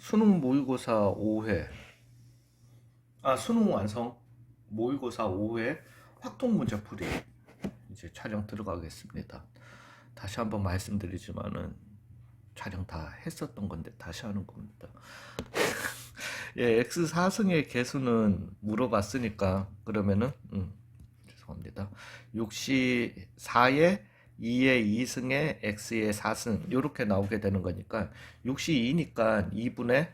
수능 모의고사 5회. 수능 완성. 모의고사 5회 확통 문제 풀이. 이제 촬영 들어가겠습니다. 다시 한번 말씀드리지만은 촬영 다 했었던 건데 다시 하는 겁니다. 예, X4승의 개수는 물어봤으니까 그러면은 죄송합니다. 64에 2의 2승에 X의 4승 이렇게 나오게 되는 거니까 6이 2니까 2분의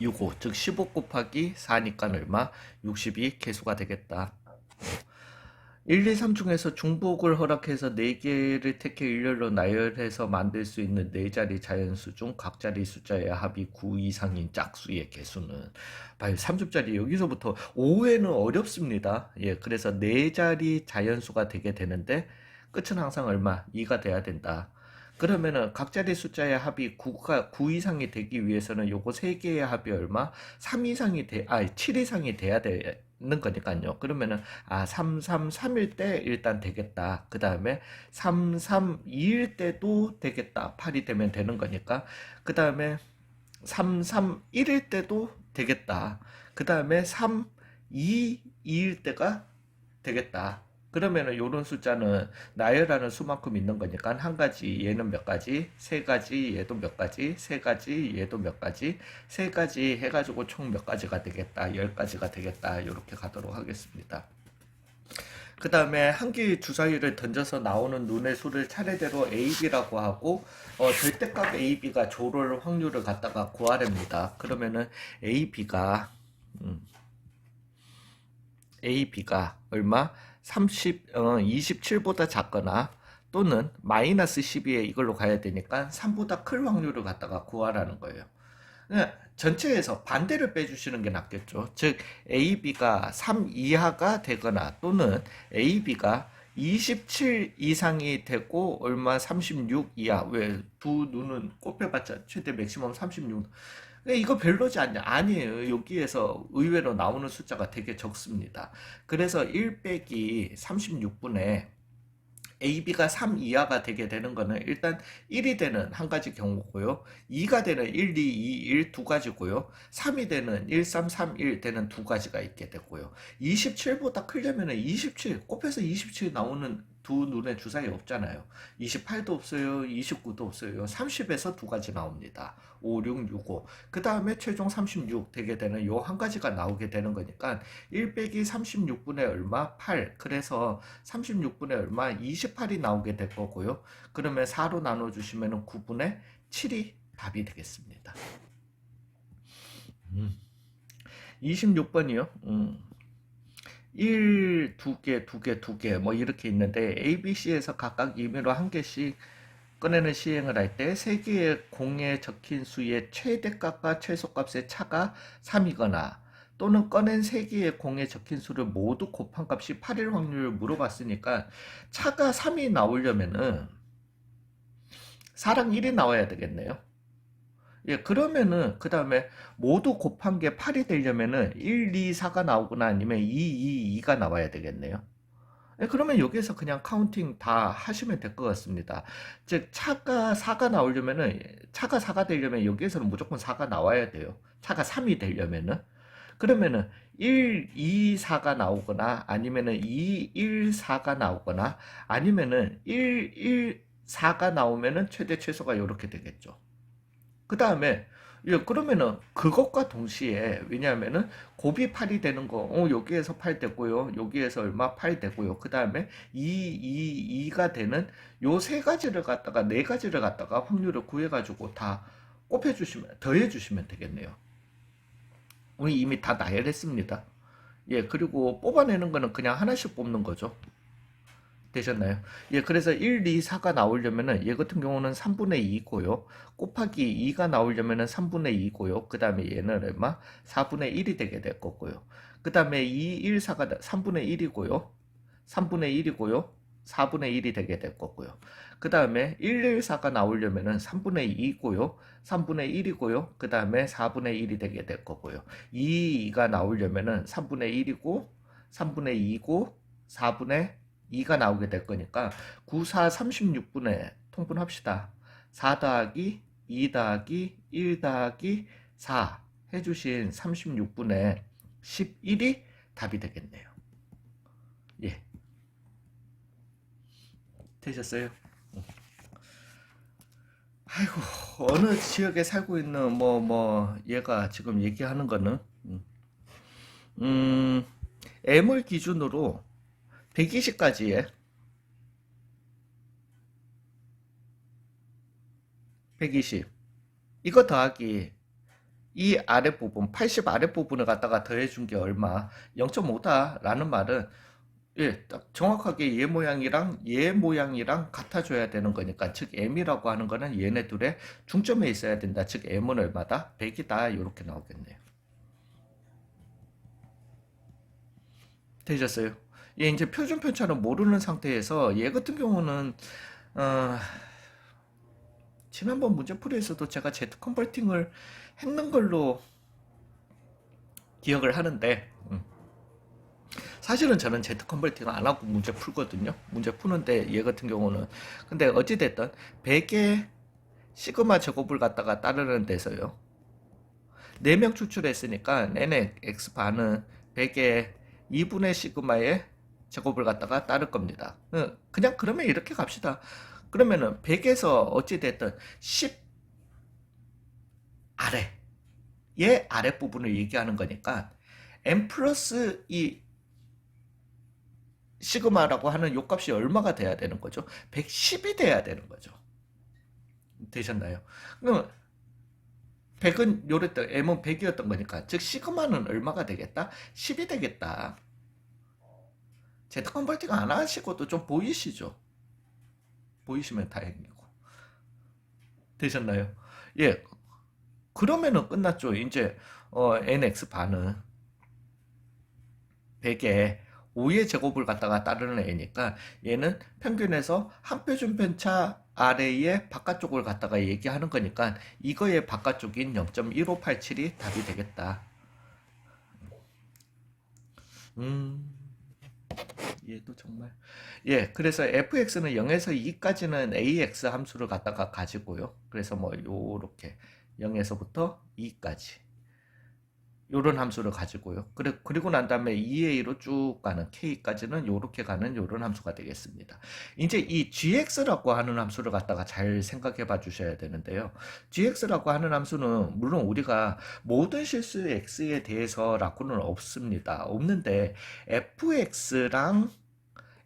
65, 즉 15 곱하기 4니까 얼마? 62 개수가 되겠다. 1, 2, 3 중에서 중복을 허락해서 4개를 택해 일렬로 나열해서 만들 수 있는 4자리 자연수 중 각 자리 숫자의 합이 9 이상인 짝수의 개수는 봐요. 3주짜리 여기서부터 5회는 어렵습니다. 예, 그래서 4자리 자연수가 되게 되는데 끝은 항상 얼마? 2가 돼야 된다. 그러면은 각자리 숫자의 합이 9 이상이 되기 위해서는 요거 3개의 합이 얼마? 7 이상이 돼야 되는 거니까요. 그러면은 3, 3, 3일 때 일단 되겠다. 그 다음에 3, 3, 2일 때도 되겠다. 8이 되면 되는 거니까. 그 다음에 3, 3, 1일 때도 되겠다. 그 다음에 3, 2, 2일 때가 되겠다. 그러면은 요런 숫자는 나열하는 수만큼 있는 거니까 한 가지 얘는 몇 가지, 세 가지 얘도 몇 가지, 세 가지 얘도 몇 가지, 세 가지 해가지고 총 몇 가지가 되겠다, 10가지가 되겠다. 이렇게 가도록 하겠습니다. 그 다음에 한 개의 주사위를 던져서 나오는 눈의 수를 차례대로 A, B라고 하고 절대값 A, B가 조럴 확률을 갖다가 구하랍니다. 그러면은 A, B가 A, B가 얼마? 27보다 작거나 또는 마이너스 12에 이걸로 가야 되니까 3보다 클 확률을 갖다가 구하라는 거예요. 전체에서 반대를 빼주시는 게 낫겠죠. 즉 A, B가 3 이하가 되거나 또는 A, B가 27 이상이 되고 얼마 36 이하. 왜 두 눈은 꼽혀봤자 최대 맥시멈 36. 이거 별로지 않냐? 아니에요. 여기에서 의외로 나오는 숫자가 되게 적습니다. 그래서 1 빼기 36분의 AB가 3 이하가 되게 되는 거는 일단 1이 되는 한 가지 경우고요. 2가 되는 1, 2, 2, 1 두 가지고요. 3이 되는 1, 3, 3, 1 되는 두 가지가 있게 되고요. 27보다 크려면 27, 곱해서 27 나오는 두 눈의 주사위 없잖아요. 28도 없어요. 29도 없어요. 30에서 두 가지 나옵니다. 5, 6, 6, 5. 그 다음에 최종 36 되게 되는 요 한 가지가 나오게 되는 거니까 1 빼기 36분의 얼마? 8. 그래서 36분의 얼마? 28이 나오게 될 거고요. 그러면 4로 나눠주시면 9분의 7이 답이 되겠습니다. 26번이요. 1, 2개, 2개, 2개 뭐 이렇게 있는데 A, B, C에서 각각 임의로 한 개씩 꺼내는 시행을 할 때 3개의 공에 적힌 수의 최대값과 최소값의 차가 3이거나 또는 꺼낸 3개의 공에 적힌 수를 모두 곱한 값이 8일 확률을 물어봤으니까 차가 3이 나오려면은 4랑 1이 나와야 되겠네요. 예, 그러면은 그 다음에 모두 곱한 게 8이 되려면은 1, 2, 4가 나오거나 아니면 2, 2, 2가 나와야 되겠네요. 예, 그러면 여기에서 그냥 카운팅 다 하시면 될 것 같습니다. 즉 차가 4가 나오려면은 차가 4가 되려면 여기에서는 무조건 4가 나와야 돼요. 차가 3이 되려면은 그러면은 1, 2, 4가 나오거나 아니면은 2, 1, 4가 나오거나 아니면은 1, 1, 4가 나오면은 최대 최소가 이렇게 되겠죠. 그 다음에 그러면은 그것과 동시에 왜냐하면은 곱이 8이 되는 거 여기에서 8 되고요 여기에서 얼마 8 되고요 그 다음에 2가 되는 요 세 가지를 갖다가 네 가지를 갖다가 확률을 구해 가지고 다 곱해 주시면 더해 주시면 되겠네요. 우리 이미 다 나열했습니다. 예, 그리고 뽑아내는 거는 그냥 하나씩 뽑는 거죠. 되셨나요? 예, 그래서 1, 2, 4가 나오려면은 얘 같은 경우는 3분의 2고요. 곱하기 2가 나오려면은 3분의 2고요. 그 다음에 얘는 얼마? 4분의 1이 되게 될 거고요. 그 다음에 2, 1, 4가 3분의 1이고요. 3분의 1이고요. 4분의 1이 되게 될 거고요. 그 다음에 1, 1, 4가 나오려면은 3분의 2고요. 3분의 1이고요. 그 다음에 4분의 1이 되게 될 거고요. 2가 나오려면은 3분의 1이고 3분의 2고 4분의 2가 나오게 될 거니까 9, 4, 36분에 통분합시다. 4 더하기 2 더하기 1 더하기 4 해주신 36분의 11이 답이 되겠네요. 예. 되셨어요? 아이고, 어느 지역에 살고 있는 얘가 지금 얘기하는 거는 음, M을 기준으로 120까지에 120 이거 더하기 이 아랫부분 80 아랫부분을 갖다가 더해준 게 얼마 0.5다 라는 말은 예, 딱 정확하게 얘 모양이랑 같아줘야 되는 거니까 즉 M이라고 하는 거는 얘네 둘의 중점에 있어야 된다. 즉 M은 얼마다? 100이다. 이렇게 나오겠네요. 되셨어요? 얘 이제 표준 편차는 모르는 상태에서 얘 같은 경우는 어, 지난번 문제풀이에서도 제가 Z 컨버팅을 했는 걸로 기억을 하는데 사실은 저는 Z 컨버팅을 안 하고 문제 풀거든요. 문제 푸는데 얘 같은 경우는 근데 어찌됐든 100의 시그마 제곱을 갖다가 따르는 데서요. 4명 추출했으니까 n의 x반은 100의 2분의 시그마의 제곱을 갖다가 따를 겁니다. 그냥 그러면 이렇게 갑시다. 그러면은 100에서 어찌됐든 10 아래의 아랫부분을 얘기하는 거니까 n 플러스 이 시그마라고 하는 요값이 얼마가 돼야 되는 거죠? 110이 돼야 되는 거죠. 되셨나요? 그럼 100은 요랬던 m은 100이었던 거니까 즉 시그마는 얼마가 되겠다? 10이 되겠다. Z 컨버팅 안 하시고도 좀 보이시죠? 보이시면 다행이고. 되셨나요? 예. 그러면은 끝났죠. 이제 nx 반은 100에 5의 제곱을 갖다가 따르는 애니까 얘는 평균에서 한 표준 편차 아래의 바깥쪽을 갖다가 얘기하는 거니까 이거의 바깥쪽인 0.1587이 답이 되겠다. 얘도 정말 예, 그래서 fx는 0에서 2까지는 ax 함수를 갖다가 가지고요. 그래서 뭐 요렇게 0에서부터 2까지 요런 함수를 가지고요. 그리고 난 다음에 2a로 쭉 가는 k까지는 요렇게 가는 요런 함수가 되겠습니다. 이제 이 gx라고 하는 함수를 갖다가 잘 생각해 봐 주셔야 되는데요. gx라고 하는 함수는 물론 우리가 모든 실수 x에 대해서라고는 없습니다. 없는데 fx랑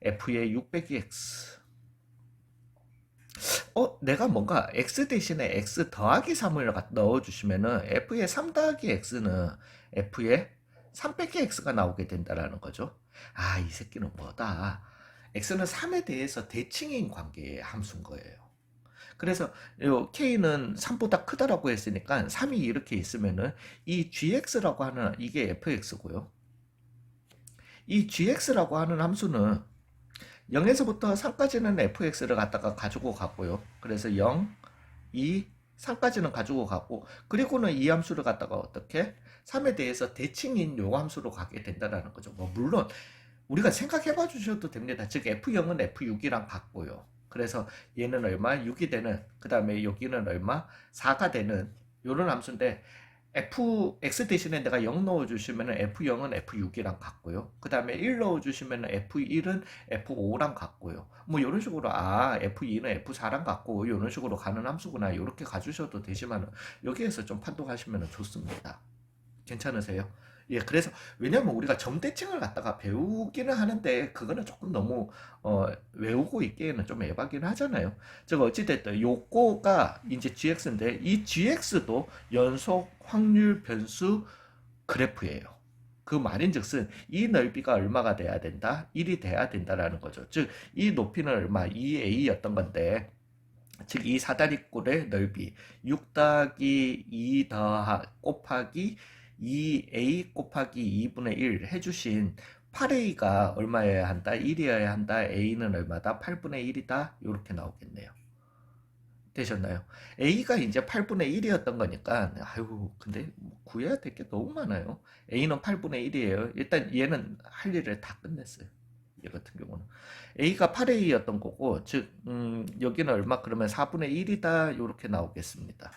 f의 600x 내가 뭔가 x 대신에 x 더하기 3을 넣어주시면은 f의 3 더하기 x는 f의 3 빼기 x가 나오게 된다라는 거죠. 아, 이 새끼는 뭐다. x는 3에 대해서 대칭인 관계의 함수인 거예요. 그래서 요 k는 3보다 크다라고 했으니까 3이 이렇게 있으면은 이 gx라고 하는 이게 fx고요. 이 gx라고 하는 함수는 0에서부터 3까지는 fx를 갖다가 가지고 갔고요. 그래서 0, 2, 3까지는 가지고 갔고 그리고는 이 함수를 갖다가 어떻게 3에 대해서 대칭인 요 함수로 가게 된다는 거죠. 뭐 물론 우리가 생각해 봐 주셔도 됩니다. 즉 f0은 f6이랑 같고요. 그래서 얘는 얼마? 6이 되는 그 다음에 여기는 얼마? 4가 되는 요런 함수인데 x 대신에 내가 0 넣어주시면 f0은 f6이랑 같고요. 그 다음에 1 넣어주시면 f1은 f5랑 같고요. 뭐 이런 식으로 f2는 f4랑 같고 이런 식으로 가는 함수구나 이렇게 가주셔도 되지만 여기에서 좀 판독하시면 좋습니다. 괜찮으세요? 예, 그래서 왜냐면 우리가 점대칭을 갖다가 배우기는 하는데 그거는 조금 너무 외우고 있기에는 좀 에바긴 하잖아요. 즉 어찌됐든 요거가 이제 gx인데 이 gx도 연속 확률 변수 그래프예요. 그 말인즉슨 이 넓이가 얼마가 돼야 된다? 1이 돼야 된다라는 거죠. 즉 이 높이는 얼마? 2a였던 건데 즉 이 사다리꼴의 넓이 6 더하기 2 곱하기 2a 곱하기 2분의 1 해주신 8a가 얼마여야 한다? 1이어야 한다. a는 얼마다? 8분의 1이다. 이렇게 나오겠네요. 되셨나요? a가 이제 8분의 1이었던 거니까 아유 근데 구해야 될 게 너무 많아요. a는 8분의 1이에요. 일단 얘는 할 일을 다 끝냈어요. 얘 같은 경우는 a가 8a였던 거고 즉 여기는 얼마 그러면 4분의 1이다 이렇게 나오겠습니다.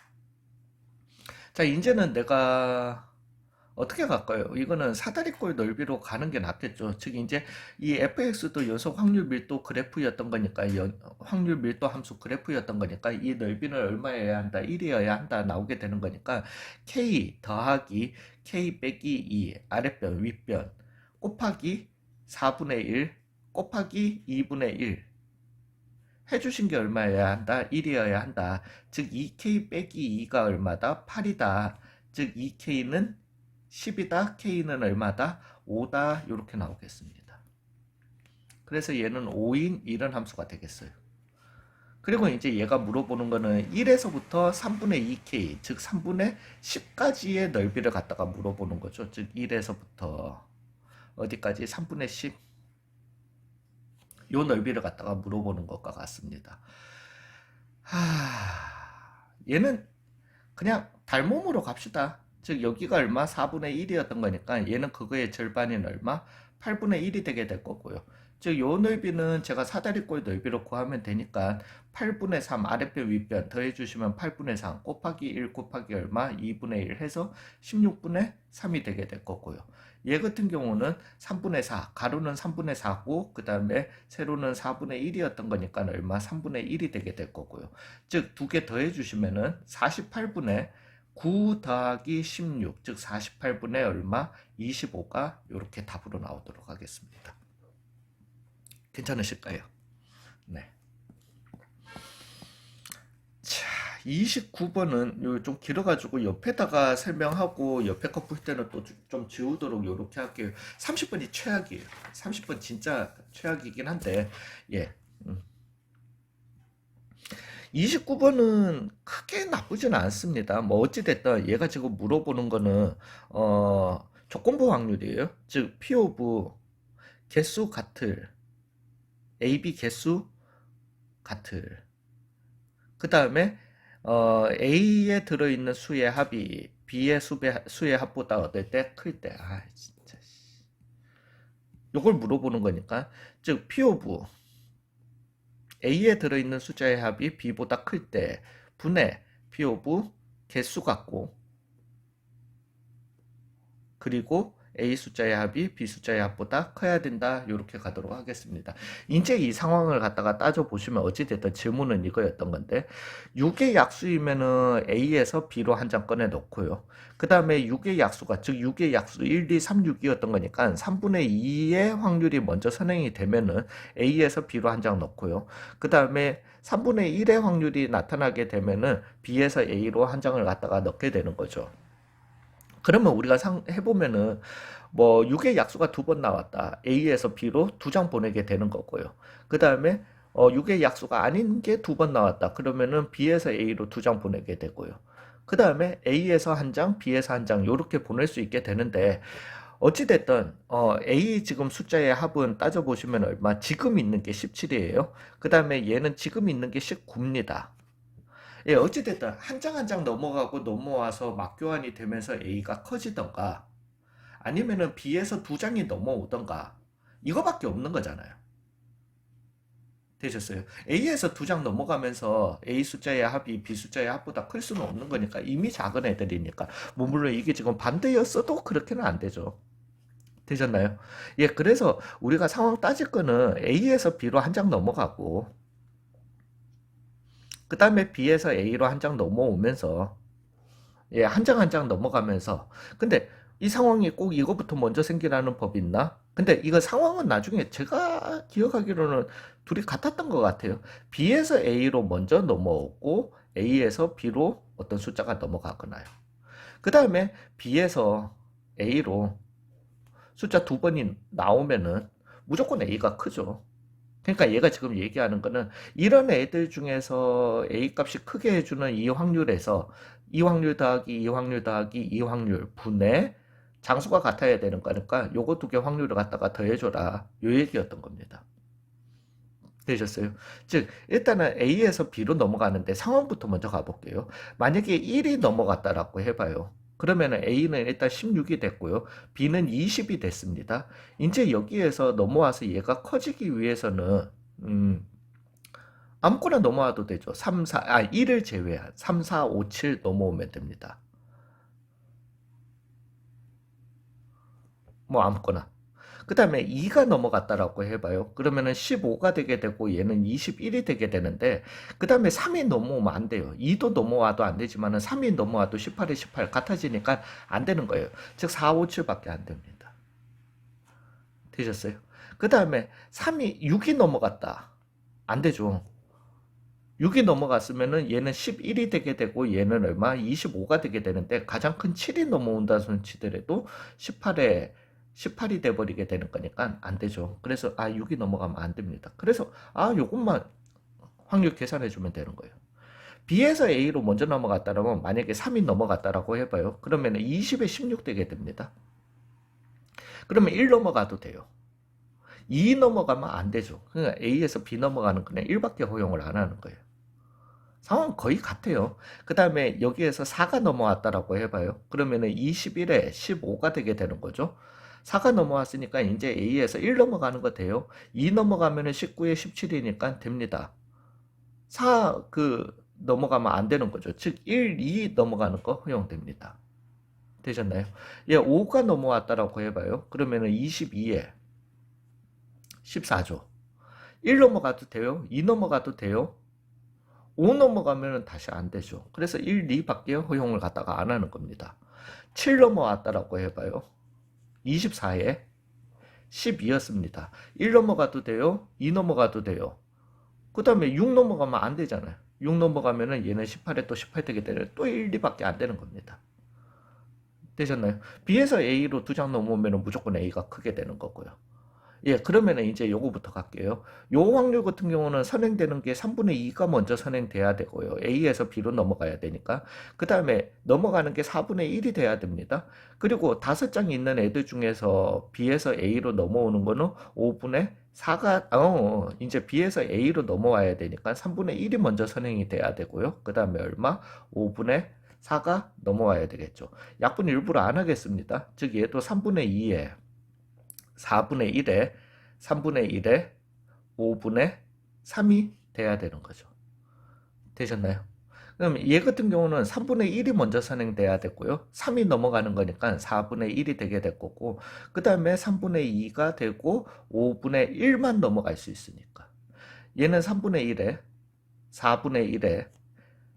자, 이제는 내가 어떻게 갈까요? 이거는 사다리꼴 넓이로 가는 게 낫겠죠. 즉, 이제 이 fx도 연속 확률 밀도 그래프였던 거니까, 확률 밀도 함수 그래프였던 거니까, 이 넓이는 얼마여야 한다? 1이어야 한다. 나오게 되는 거니까, k 더하기 k 빼기 2, 아랫변, 윗변, 곱하기 4분의 1, 곱하기 2분의 1. 해주신 게 얼마여야 한다? 1이어야 한다. 즉 2k 빼기 2가 얼마다? 8이다. 즉 2k는 10이다. k는 얼마다? 5다. 이렇게 나오겠습니다. 그래서 얘는 5인 이런 함수가 되겠어요. 그리고 이제 얘가 물어보는 거는 1에서부터 3분의 2k, 즉 3분의 10까지의 넓이를 갖다가 물어보는 거죠. 즉 1에서부터 어디까지? 3분의 10. 요 넓이를 갖다가 물어보는 것과 같습니다. 얘는 그냥 달몸으로 갑시다. 즉 여기가 얼마? 4분의 1이었던 거니까 얘는 그거의 절반인 얼마? 8분의 1이 되게 될 거고요. 즉 요 넓이는 제가 사다리꼴 넓이로 구하면 되니까 8분의 3 아랫변 윗변 더해주시면 8분의 3 곱하기 1 곱하기 얼마? 2분의 1 해서 16분의 3이 되게 될 거고요. 얘 같은 경우는 3분의 4, 가로는 3분의 4고 그 다음에 세로는 4분의 1이었던 거니까 얼마? 3분의 1이 되게 될 거고요. 즉 두 개 더해 주시면은 48분의 9 더하기 16, 즉 48분의 얼마? 25가 이렇게 답으로 나오도록 하겠습니다. 괜찮으실까요? 네. 자, 29번은 좀 길어가지고 옆에다가 설명하고 옆에 거 풀 때는 또 좀 지우도록 이렇게 할게요. 30번이 최악이에요. 30번 진짜 최악이긴 한데, 예. 29번은 크게 나쁘진 않습니다. 뭐 어찌됐든 얘가 지금 물어보는 거는 조건부 확률이에요. 즉 P 오브 개수 같을, AB 개수 같을. 그 다음에 A에 들어있는 수의 합이 B의 수의 합보다 어떨 때? 클 때. 아 진짜. 요걸 물어보는 거니까 즉 P 오브 A에 들어있는 숫자의 합이 B보다 클 때 분의 P 오브 개수 같고 그리고 A 숫자의 합이 B 숫자의 합보다 커야 된다. 이렇게 가도록 하겠습니다. 이제 이 상황을 갖다가 따져보시면 어찌됐든 질문은 이거였던 건데 6의 약수이면은 A에서 B로 한 장 꺼내 놓고요. 그 다음에 6의 약수가 즉 6의 약수 1, 2, 3, 6이었던 거니까 3분의 2의 확률이 먼저 선행이 되면은 A에서 B로 한 장 넣고요. 그 다음에 3분의 1의 확률이 나타나게 되면은 B에서 A로 한 장을 갖다가 넣게 되는 거죠. 그러면 우리가 해보면은 뭐 6의 약수가 두 번 나왔다. A에서 B로 두 장 보내게 되는 거고요. 그 다음에 6의 약수가 아닌 게 두 번 나왔다. 그러면은 B에서 A로 두 장 보내게 되고요. 그 다음에 A에서 한 장, B에서 한 장 이렇게 보낼 수 있게 되는데 어찌됐든 A 지금 숫자의 합은 따져보시면 얼마? 지금 있는 게 17이에요. 그 다음에 얘는 지금 있는 게 19입니다. 예, 어찌됐든 한 장 한 장 넘어가고 넘어와서 맞교환이 되면서 A가 커지던가 아니면은 B에서 두 장이 넘어오던가 이거밖에 없는 거잖아요. 되셨어요? A에서 두 장 넘어가면서 A 숫자의 합이 B 숫자의 합보다 클 수는 없는 거니까 이미 작은 애들이니까 뭐 물론 이게 지금 반대였어도 그렇게는 안 되죠. 되셨나요? 예, 그래서 우리가 상황 따질 거는 A에서 B로 한 장 넘어가고 그 다음에 B에서 A로 한 장 넘어오면서 예, 한 장 한 장 넘어가면서 근데 이 상황이 꼭 이거부터 먼저 생기라는 법이 있나? 근데 이거 상황은 나중에 제가 기억하기로는 둘이 같았던 것 같아요. B에서 A로 먼저 넘어오고 A에서 B로 어떤 숫자가 넘어가거나요. 그 다음에 B에서 A로 숫자 두 번이 나오면은 무조건 A가 크죠. 그러니까 얘가 지금 얘기하는 거는 이런 애들 중에서 A 값이 크게 해주는 이 확률에서 이 확률 더하기 이 확률 더하기 이 확률 분의 장수가 같아야 되는 거니까 요거 두 개 확률을 갖다가 더해줘라 요 얘기였던 겁니다. 되셨어요? 즉 일단은 A에서 B로 넘어가는데 상황부터 먼저 가볼게요. 만약에 1이 넘어갔다라고 해봐요. 그러면 A는 일단 16이 됐고요. B는 20이 됐습니다. 이제 여기에서 넘어와서 얘가 커지기 위해서는 아무거나 넘어와도 되죠. 1을 제외한 3, 4, 5, 7 넘어오면 됩니다. 뭐 아무거나. 그 다음에 2가 넘어갔다라고 해봐요. 그러면은 15가 되게 되고 얘는 21이 되게 되는데 그 다음에 3이 넘어오면 안 돼요. 2도 넘어와도 안 되지만은 3이 넘어와도 18에 18 같아지니까 안 되는 거예요. 즉 4, 5, 7밖에 안 됩니다. 되셨어요? 그 다음에 6이 넘어갔다. 안 되죠. 6이 넘어갔으면은 얘는 11이 되게 되고 얘는 얼마? 25가 되게 되는데 가장 큰 7이 넘어온다 손 치더라도 18이 돼버리게 되는 거니까 안 되죠. 그래서 6이 넘어가면 안 됩니다. 그래서 요것만 확률 계산해 주면 되는 거예요. B에서 A로 먼저 넘어갔다라면 만약에 3이 넘어갔다라고 해봐요. 그러면 20에 16 되게 됩니다. 그러면 1 넘어가도 돼요. 2 넘어가면 안 되죠. 그러니까 A에서 B 넘어가는 거는 1밖에 허용을 안 하는 거예요. 상황은 거의 같아요. 그 다음에 여기에서 4가 넘어왔다라고 해봐요. 그러면은 21에 15가 되게 되는 거죠. 4가 넘어왔으니까 이제 A에서 1 넘어가는 거 돼요. 2 넘어가면은 19에 17이니까 됩니다. 넘어가면 안 되는 거죠. 즉 1, 2 넘어가는 거 허용됩니다. 되셨나요? 5가 넘어왔다라고 해봐요. 그러면은 22에 14죠. 1 넘어가도 돼요. 2 넘어가도 돼요. 5 넘어가면 다시 안 되죠. 그래서 1, 2밖에 허용을 갖다가 안 하는 겁니다. 7 넘어왔다라고 해봐요. 24에 12였습니다. 1 넘어가도 돼요. 2 넘어가도 돼요. 그 다음에 6 넘어가면 안 되잖아요. 6 넘어가면은 얘는 18에 또 18 되게 되는 또 1, 2밖에 안 되는 겁니다. 되셨나요? B에서 A로 2장 넘어오면 무조건 A가 크게 되는 거고요. 그러면은 이제 요거부터 갈게요. 요 확률 같은 경우는 선행되는 게 3분의 2가 먼저 선행돼야 되고요. A에서 B로 넘어가야 되니까. 그 다음에 넘어가는 게 4분의 1이 돼야 됩니다. 그리고 5장이 있는 애들 중에서 B에서 A로 넘어오는 거는 5분의 4가, 이제 B에서 A로 넘어와야 되니까 3분의 1이 먼저 선행이 돼야 되고요. 그 다음에 얼마? 5분의 4가 넘어와야 되겠죠. 약분 일부러 안 하겠습니다. 즉 얘도 3분의 2에 4분의 1에 3분의 1에 5분의 3이 돼야 되는 거죠. 되셨나요? 그럼 얘 같은 경우는 3분의 1이 먼저 선행돼야 됐고요. 3이 넘어가는 거니까 4분의 1이 되게 될 거고 그 다음에 3분의 2가 되고 5분의 1만 넘어갈 수 있으니까 얘는 3분의 1에 4분의 1에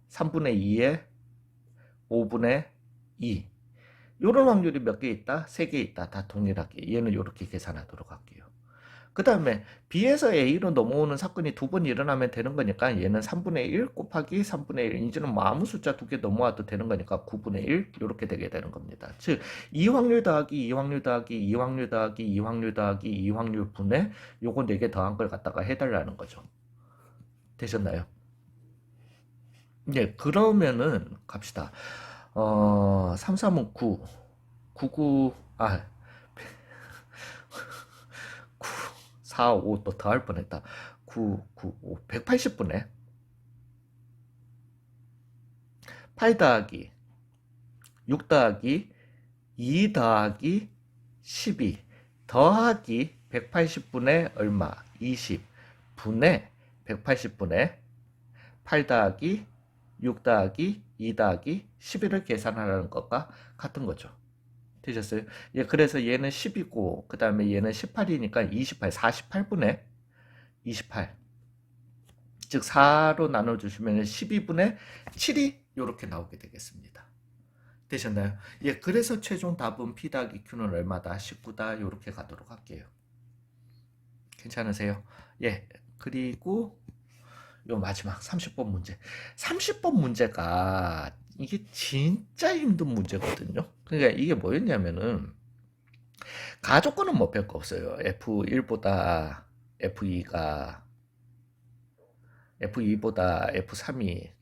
3분의 2에 5분의 2 이런 확률이 몇 개 있다? 3개 있다. 다 동일하게. 얘는 이렇게 계산하도록 할게요. 그 다음에 B에서 A로 넘어오는 사건이 2번 일어나면 되는 거니까 얘는 3분의 1 곱하기 3분의 1. 이제는 뭐 아무 숫자 2개 넘어와도 되는 거니까 9분의 1 이렇게 되게 되는 겁니다. 즉, 이 확률 더하기 이 확률 더하기 이 확률 더하기 이 확률 더하기 이 확률 분의 요거 4개 더한 걸 갖다가 해달라는 거죠. 되셨나요? 그러면은 갑시다. 3, 3은 9, 9, 9, 4, 5 또 더할 뻔했다. 9, 9, 5, 180분의 8 더하기 6 더하기 2 더하기 12 더하기 180분의 얼마? 20분의 180분의 8 더하기 6 더하기 2 더하기 11을 계산하라는 것과 같은 거죠. 되셨어요? 그래서 얘는 10이고 그 다음에 얘는 18이니까 28, 48분의 28 즉 4로 나눠주시면 12분의 7이 이렇게 나오게 되겠습니다. 되셨나요? 그래서 최종 답은 P 더하기 Q는 얼마다? 19다 이렇게 가도록 할게요. 괜찮으세요? 그리고 요 마지막 30번 문제. 30번 문제가 이게 진짜 힘든 문제거든요. 그러니까 이게 뭐였냐면은 가족권은 뭐 별 거 없어요. F1보다 F2가 F2보다 F3이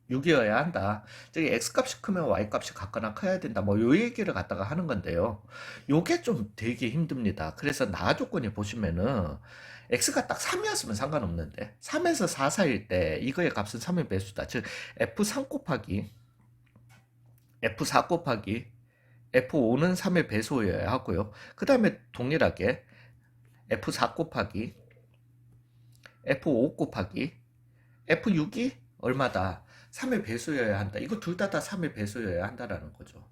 6이어야 한다. 저기 X값이 크면 Y값이 같거나 커야 된다. 뭐 요 얘기를 갖다가 하는 건데요. 요게 좀 되게 힘듭니다. 그래서 나 조건이 보시면은 X가 딱 3이었으면 상관없는데 3에서 4 사이일 때 이거의 값은 3의 배수다. 즉 F3 곱하기 F4 곱하기 F5는 3의 배수여야 하고요. 그 다음에 동일하게 F4 곱하기 F5 곱하기 F6이 얼마다? 3의 배수여야 한다. 이거 둘 다 3의 배수여야 한다라는 거죠.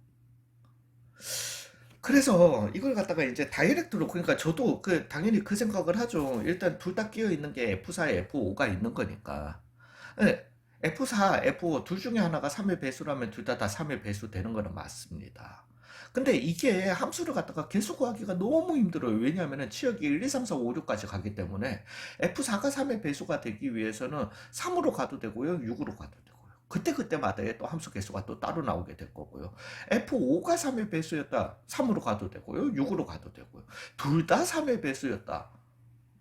그래서 이걸 갖다가 이제 다이렉트로, 그러니까 저도 당연히 그 생각을 하죠. 일단 둘 다 끼어 있는 게 F4에 F5가 있는 거니까. 네, F4, F5 둘 중에 하나가 3의 배수라면 둘 다 3의 배수 되는 거는 맞습니다. 근데 이게 함수를 갖다가 계수 구하기가 너무 힘들어요. 왜냐하면 치역이 1, 2, 3, 4, 5, 6까지 가기 때문에 F4가 3의 배수가 되기 위해서는 3으로 가도 되고요, 6으로 가도 되고요. 그때그때마다의 또 함수 개수가 또 따로 나오게 될 거고요. F5가 3의 배수였다. 3으로 가도 되고요. 6으로 가도 되고요. 둘 다 3의 배수였다.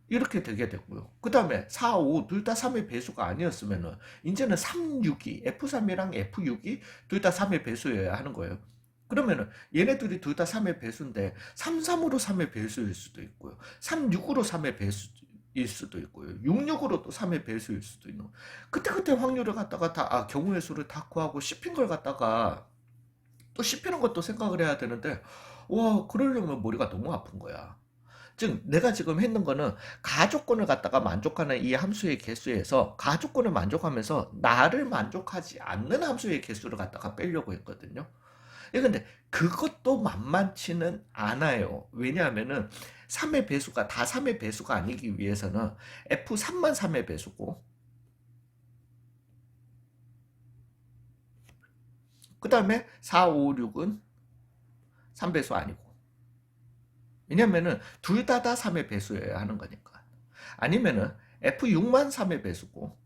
이렇게 되게 되고요. 그 다음에 4, 5 둘 다 3의 배수가 아니었으면은 이제는 3, 6이 F3이랑 F6이 둘 다 3의 배수여야 하는 거예요. 그러면은 얘네들이 둘 다 3의 배수인데 3, 3으로 3의 배수일 수도 있고요. 3, 6으로 3의 배수일 수도 있고요. 6, 6으로 또 3의 배수일 수도 있는 거예요. 그때 확률을 갖다가 경우의 수를 다 구하고 씹힌 걸 갖다가 또 씹히는 것도 생각을 해야 되는데, 와, 그러려면 머리가 너무 아픈 거야. 즉 내가 지금 했는 거는 가조건을 갖다가 만족하는 이 함수의 개수에서 가조건을 만족하면서 나를 만족하지 않는 함수의 개수를 갖다가 빼려고 했거든요. 근데 그것도 만만치는 않아요. 왜냐하면은 3의 배수가 다 3의 배수가 아니기 위해서는 F3만 3의 배수고, 그 다음에 4, 5, 6은 3배수 아니고. 왜냐면은 둘 다 3의 배수여야 하는 거니까. 아니면은 F6만 3의 배수고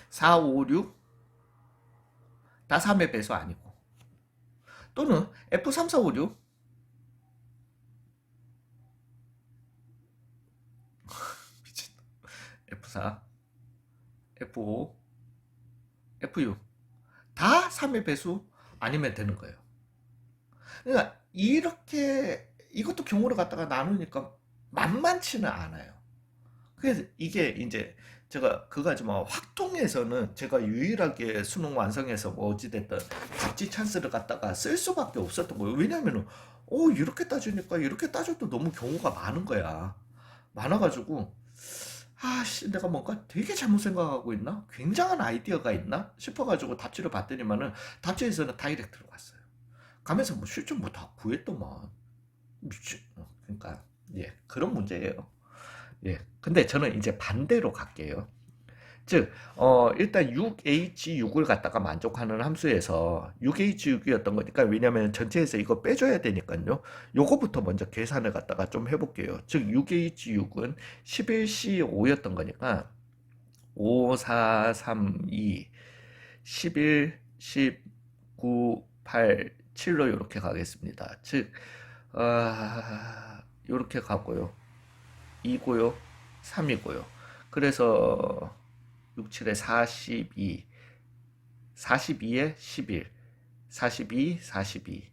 4, 5, 6 다 3의 배수 아니고, 또는 F3, 4, 5, 6 미친 F4, F5, F6 다 3의 배수 아니면 되는 거예요. 그러니까 이렇게 이것도 경우를 갖다가 나누니까 만만치는 않아요. 그래서 이게 이제 제가 그거지만 확통에서는 제가 유일하게 수능 완성해서 뭐 어찌됐든 답지 찬스를 갖다가 쓸 수밖에 없었던 거예요. 왜냐면은 이렇게 따지니까 이렇게 따져도 너무 경우가 많은 거야. 많아가지고 아씨 내가 뭔가 되게 잘못 생각하고 있나? 굉장한 아이디어가 있나? 싶어가지고 답지를 봤더니만은 답지에서는 다이렉트로 갔어요. 가면서 뭐 실전 뭐 다 구했더만. 미친. 그러니까 예 그런 문제예요. 예. 근데 저는 이제 반대로 갈게요. 즉, 일단 6H6을 갖다가 만족하는 함수에서 6H6이었던 거니까, 왜냐면 전체에서 이거 빼줘야 되니까요. 요거부터 먼저 계산을 갖다가 좀 해볼게요. 즉, 6H6은 11C5였던 거니까, 5, 4, 3, 2, 11, 10, 9, 8, 7로 이렇게 가겠습니다. 즉, 이렇게 가고요. 2고요. 3이고요. 그래서 6, 7에 42, 42에 11, 42, 42,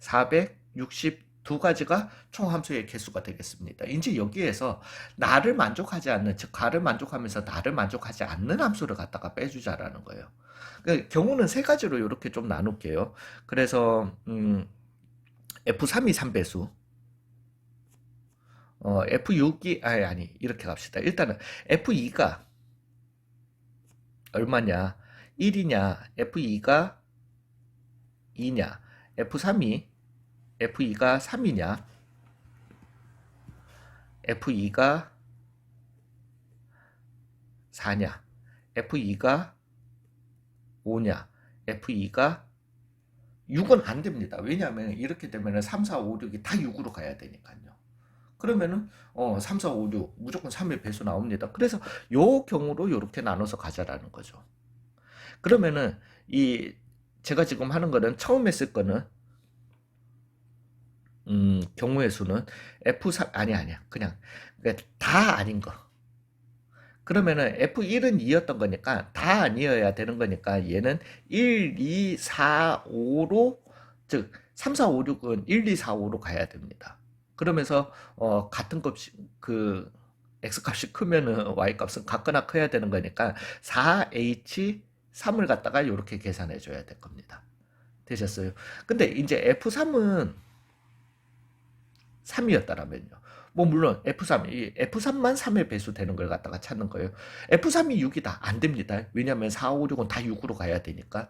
462가지가 총 함수의 개수가 되겠습니다. 이제 여기에서 나를 만족하지 않는, 즉 가를 만족하면서 나를 만족하지 않는 함수를 갖다가 빼주자라는 거예요. 그 경우는 세 가지로 이렇게 좀 나눌게요. 그래서 F3이 3배수, F6이 아니 이렇게 갑시다. 일단은 F2가 얼마냐? 1이냐? F2가 2냐? F3이 F2가 3이냐? F2가 4냐? F2가 5냐? F2가 6은 안 됩니다. 왜냐하면 이렇게 되면 3, 4, 5, 6이 다 6으로 가야 되니까요. 그러면은 3, 4, 5, 6 무조건 3의 배수 나옵니다. 그래서 요 경우로 이렇게 나눠서 가자라는 거죠. 그러면은 이 제가 지금 하는 거는 처음 했을 거는 경우의 수는 F3 아니야. 그냥 다 아닌 거. 그러면은 F1은 2였던 거니까 다 아니어야 되는 거니까 얘는 1, 2, 4, 5로 즉 3, 4, 5, 6은 1, 2, 4, 5로 가야 됩니다. 그러면서 같은 값이 x 값이 크면은 y 값은 같거나 커야 되는 거니까 4h3을 갖다가 이렇게 계산해 줘야 될 겁니다. 되셨어요? 근데 이제 F3은 3이었다라면요. 뭐 물론 F3, 이 F3만 3의 배수 되는 걸 갖다가 찾는 거예요. F3이 6이다. 안 됩니다. 왜냐면 4, 5, 6은 다 6으로 가야 되니까.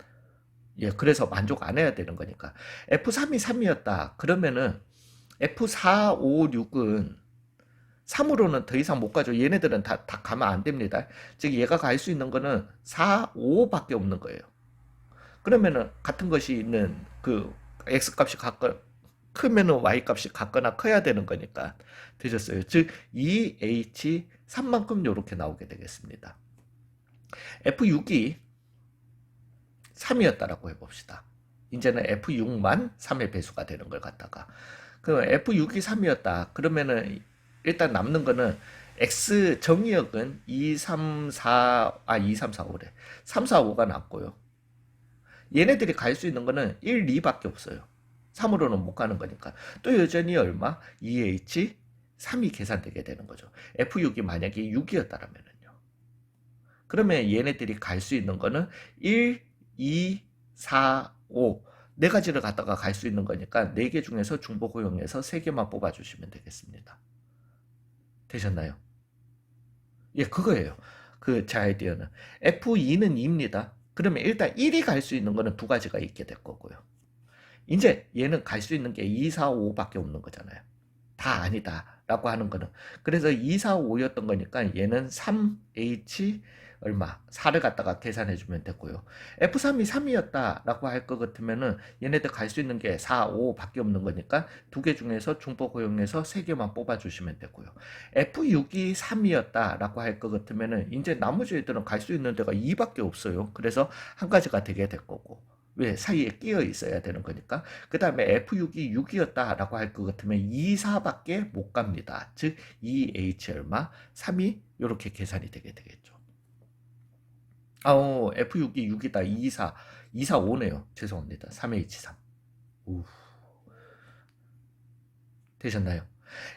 예, 그래서 만족 안 해야 되는 거니까. F3이 3이었다. 그러면은 F4, 5, 6은 3으로는 더 이상 못 가죠. 얘네들은 다 가면 안 됩니다. 즉 얘가 갈 수 있는 거는 4, 5밖에 없는 거예요. 그러면은 같은 것이 있는 그 X값이 크면은 Y값이 같거나 커야 되는 거니까 되셨어요. 즉 2H 3만큼 이렇게 나오게 되겠습니다. F6이 3이었다라고 해봅시다. 이제는 F6만 3의 배수가 되는 걸 갖다가 그 F6이 3이었다. 그러면은 일단 남는 거는 X 정의역은 2, 3, 4, 2, 3, 4, 5래. 3, 4, 5가 남고요. 얘네들이 갈 수 있는 거는 1, 2밖에 없어요. 3으로는 못 가는 거니까. 또 여전히 얼마? 2H 3이 계산되게 되는 거죠. F6이 만약에 6이었다라면요. 그러면 얘네들이 갈 수 있는 거는 1, 2, 4, 5. 네 가지를 갖다가 갈 수 있는 거니까 4개 중에서 중복 허용해서 3개만 뽑아주시면 되겠습니다. 되셨나요? 예, 그거예요. 제 아이디어는. F2는 2입니다. 그러면 일단 1이 갈 수 있는 거는 두 가지가 있게 될 거고요. 이제 얘는 갈 수 있는 게 2, 4, 5밖에 없는 거잖아요. 다 아니다 라고 하는 거는. 그래서 2, 4, 5였던 거니까 얘는 3H 얼마 4를 갖다가 계산해 주면 되고요. F3이 3이었다 라고 할 것 같으면은 얘네들 갈 수 있는 게 4, 5 밖에 없는 거니까 두 개 중에서 중복 허용해서 3개만 뽑아 주시면 되고요. F6이 3이었다 라고 할 것 같으면은 이제 나머지 애들은 갈 수 있는 데가 2밖에 없어요. 그래서 한 가지가 되게 될 거고. 왜? 사이에 끼어 있어야 되는 거니까. 그 다음에 F6이 6이었다라고 할 것 같으면 2, 4밖에 못 갑니다. 즉 2H 얼마? 3이 이렇게 계산이 되게 되겠죠. F6이 6이다. 2, 4, 2, 4, 5네요. 죄송합니다. 3H3. 우, 되셨나요?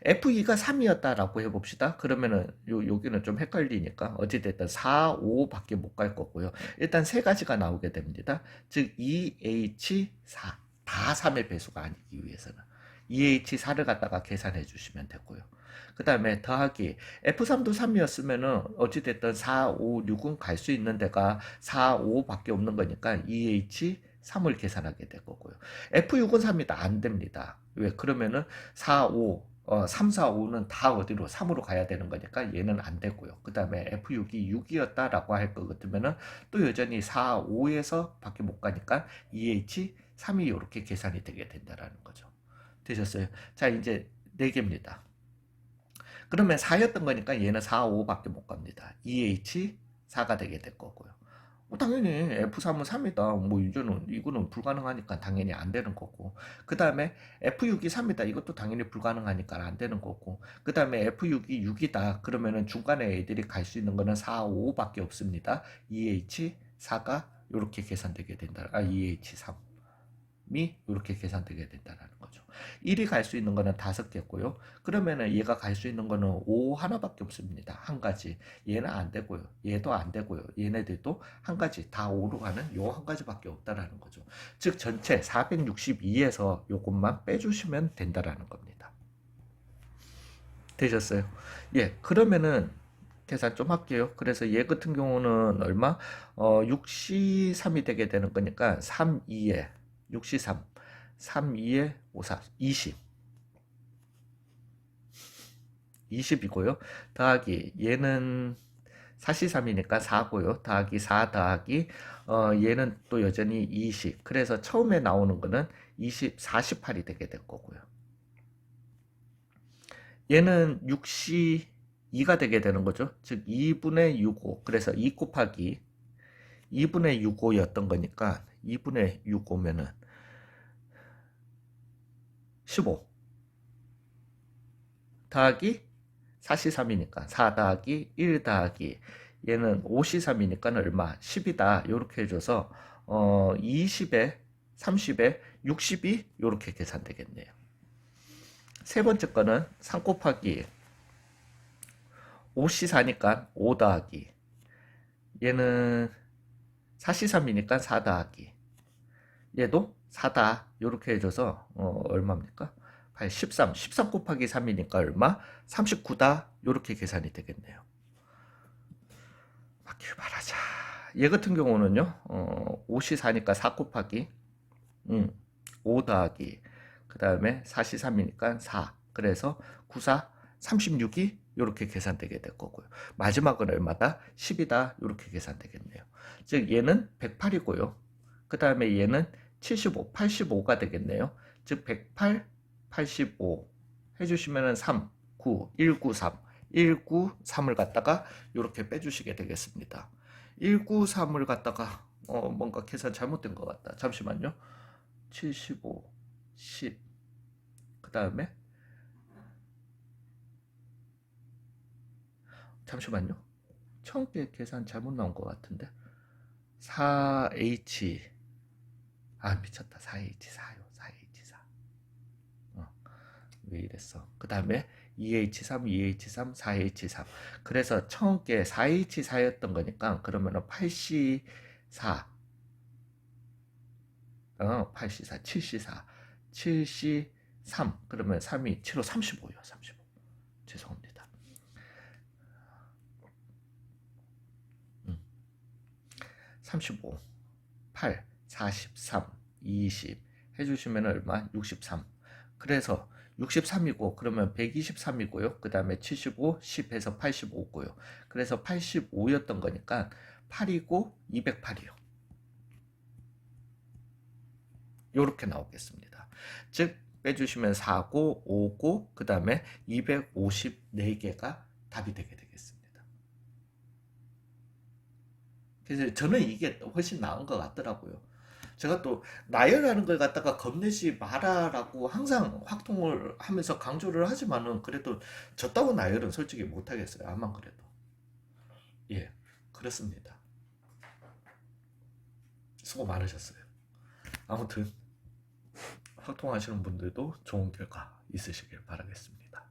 F2가 3이었다라고 해봅시다. 그러면은 여기는 좀 헷갈리니까 어찌됐든 4, 5밖에 못 갈 거고요. 일단 세 가지가 나오게 됩니다. 즉 2H4 다 3의 배수가 아니기 위해서는 2H4를 갖다가 계산해 주시면 되고요. 그 다음에 더하기 F3도 3이었으면은 어찌됐든 4, 5, 6은 갈 수 있는 데가 4, 5밖에 없는 거니까 2H3을 계산하게 될 거고요. F6은 3이다. 안 됩니다. 왜? 그러면은 4, 5, 3, 4, 5는 다 어디로? 3으로 가야 되는 거니까 얘는 안 되고요. 그 다음에 F6이 6이었다라고 할 것 같으면은 또 여전히 4, 5에서 밖에 못 가니까 EH 3이 이렇게 계산이 되게 된다라는 거죠. 되셨어요? 자, 이제 4개입니다. 그러면 4였던 거니까 얘는 4, 5밖에 못 갑니다. EH 4가 되게 될 거고요. 당연히 F3은 3이다. 뭐 이거는 불가능하니까 당연히 안 되는 거고. 그 다음에 F6이 3이다. 이것도 당연히 불가능하니까 안 되는 거고. 그 다음에 F6이 6이다. 그러면은 중간에 애들이 갈 수 있는 거는 4, 5밖에 없습니다. EH4가 이렇게 계산되게 된다. EH3. 이 이렇게 계산되게 된다는 거죠. 1이 갈 수 있는 거는 5개고요. 그러면은 얘가 갈 수 있는 거는 5 하나밖에 없습니다. 한 가지. 얘는 안 되고요. 얘도 안 되고요. 얘네들도 한 가지 다 5로 가는 요 한 가지밖에 없다라는 거죠. 즉 전체 462에서 요것만 빼주시면 된다라는 겁니다. 되셨어요? 예, 그러면은 계산 좀 할게요. 그래서 얘 같은 경우는 얼마? 6C3이 되게 되는 거니까 3, 2에 6시 3, 3, 2에 5, 4, 20. 20이고요. 더하기 얘는 4시 3이니까 4고요. 더하기 4 더하기 얘는 또 여전히 20. 그래서 처음에 나오는 거는 20, 48이 되게 될 거고요. 얘는 6시 2가 되게 되는 거죠. 즉 2분의 6호. 그래서 2 곱하기 2분의 6호였던 거니까 2분의 6호면은 15 더하기 4시 3이니까 4 더하기 1 더하기 얘는 5시 3이니까 얼마? 10이다. 이렇게 해줘서 20에 30에 60이 이렇게 계산되겠네요. 세 번째 거는 3 곱하기 5시 4니까 5 더하기 얘는 4시 3이니까 4 더하기 얘도 4다 이렇게 해줘서 얼마입니까? 8, 13. 13 곱하기 3이니까 얼마? 39다. 요렇게 계산이 되겠네요. 맞길 바라자. 얘 같은 경우는요. 5시 4니까 4 곱하기 5 더하기 그 다음에 4시 3이니까 4. 그래서 9, 4, 36이 요렇게 계산되게 될 거고요. 마지막은 얼마다? 10이다. 요렇게 계산되겠네요. 즉 얘는 108이고요. 그 다음에 얘는 75, 85가 되겠네요. 즉 108, 85 해주시면은 3, 9, 193, 193을 갖다가 이렇게 빼주시게 되겠습니다. 193을 갖다가 뭔가 계산 잘못된 것 같다. 잠시만요. 75, 10, 그 다음에 잠시만요. 처음 게 계산 잘못 나온 것 같은데 4H 미쳤다. 4H 4요. 4H 4. 왜 이랬어? 그 다음에 2H3, 2H3, 4H3. 그래서 처음 게 4H4였던 거니까 그러면은 8C4, 8C4, 7C4, 7C3. 그러면 3이 7호 35요. 35. 죄송합니다. 35, 8, 43, 20 해주시면 얼마? 63. 그래서 63이고 그러면 123이고요. 그 다음에 75, 10 해서 85고요. 그래서 85였던 거니까 8이고 208이요. 요렇게 나오겠습니다. 즉 빼주시면 4고 5고 그 다음에 254개가 답이 되게 되겠습니다. 그래서 저는 이게 훨씬 나은 것 같더라고요. 제가 또 나열하는 걸 갖다가 겁내지 마라라고 항상 확통을 하면서 강조를 하지만은 그래도 저 따고 나열은 솔직히 못하겠어요. 아만 그래도. 예, 그렇습니다. 수고 많으셨어요. 아무튼 확통하시는 분들도 좋은 결과 있으시길 바라겠습니다.